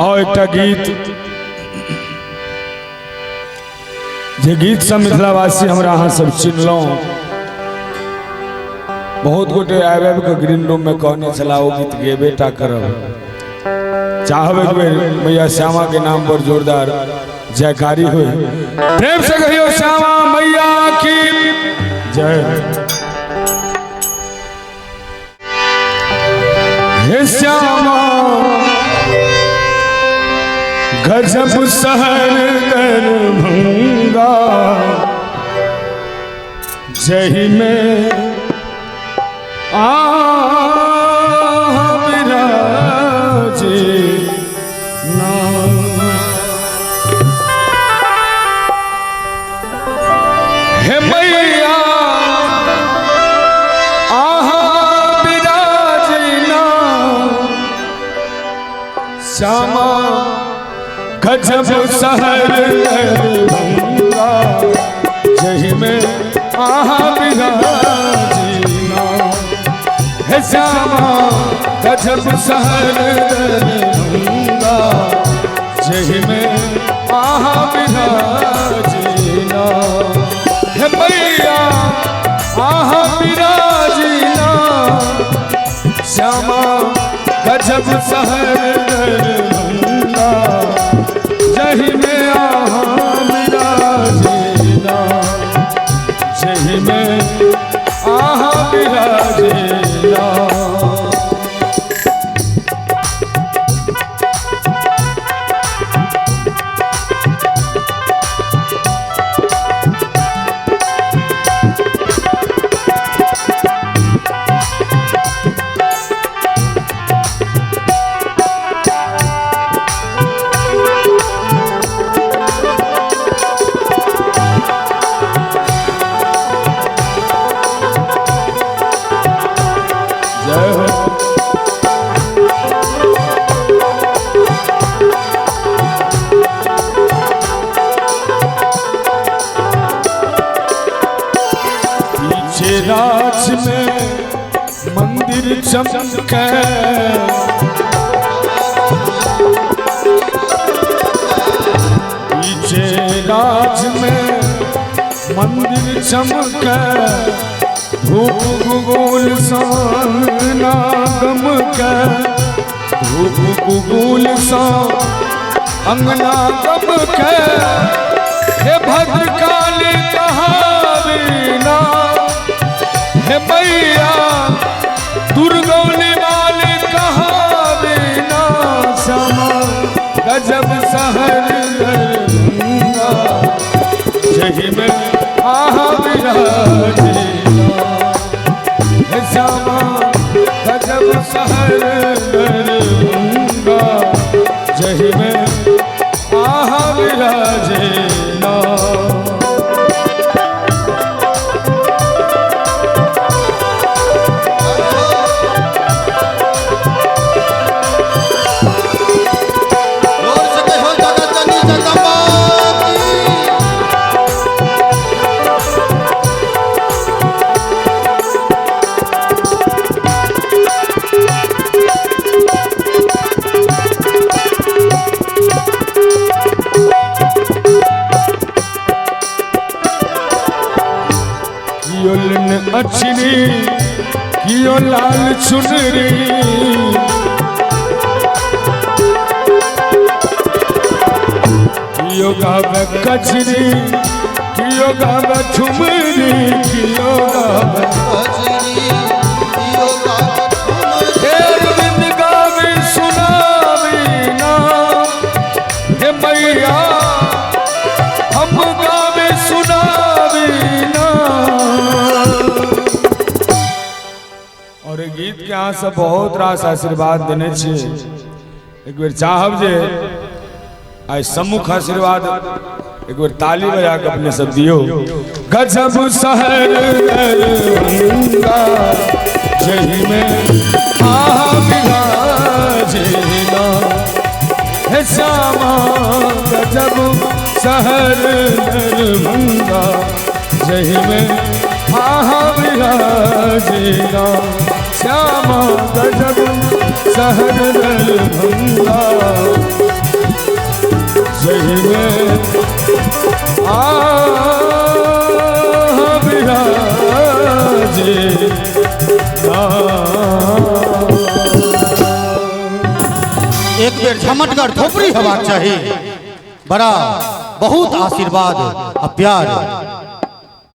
और एक गीत जे गीत से मिथिलावासी हमरा अहाँ सब चिन्हलों। बहुत गोटे आबे के ग्रीन रूम में कहने चला वो गीत गेबेटा करब। चाहबे मैया श्यामा के नाम पर जोरदार जयकारी हुई। प्रेम से कहियो श्यामा मैया की जय। हे श्यामा गजब सहर दरभंगा जही में विराजे नाम। हे मैया विराजे नाम श्यामा गजब सहर दरभंगा जही में विराजना। हे श्यामा गजब सहर दरभंगा जही में विराजना। हे मैया विराजना श्यामा गजब सहर दरभंगा जही में विराजना। जही में विराजना। राज में मंदिर चमके पीछे राज में मंदिर चमके धूप गुगुल साना गम के धूप गुगुल सा अंगना गम के। हे भद्रकाली कहावीना हे मैया दुर्गौली वाली कहावीना श्यामा गजब सहर दरभंगा जही में विराजना। हे श्यामा गजब सहर दरभंगा जही में विराजना। अच्छी कियो लाल चुनरी कियो गावे कचरी कियो गावे ठुमरी कियो गावे कचरी कियो गावे ठुमरी गावे सुनावी ना। हे मैया हम गावे सुनावी ना। और गीत के यहाँ से बहुत रास आशीर्वाद देने एक बेर चाहब जे आई सम्मुख आशीर्वाद एक बार ताली बजा के अपने सब दियो। गजब सहर दरभंगा जही में विराजना। हे श्यामा गजब सहर दरभंगा जही में विराजना। श्यामा गजब सहर दरभंगा एक बेर झमटगर थोपड़ी हवा चाहिए, बड़ा बहुत आशीर्वाद और प्यार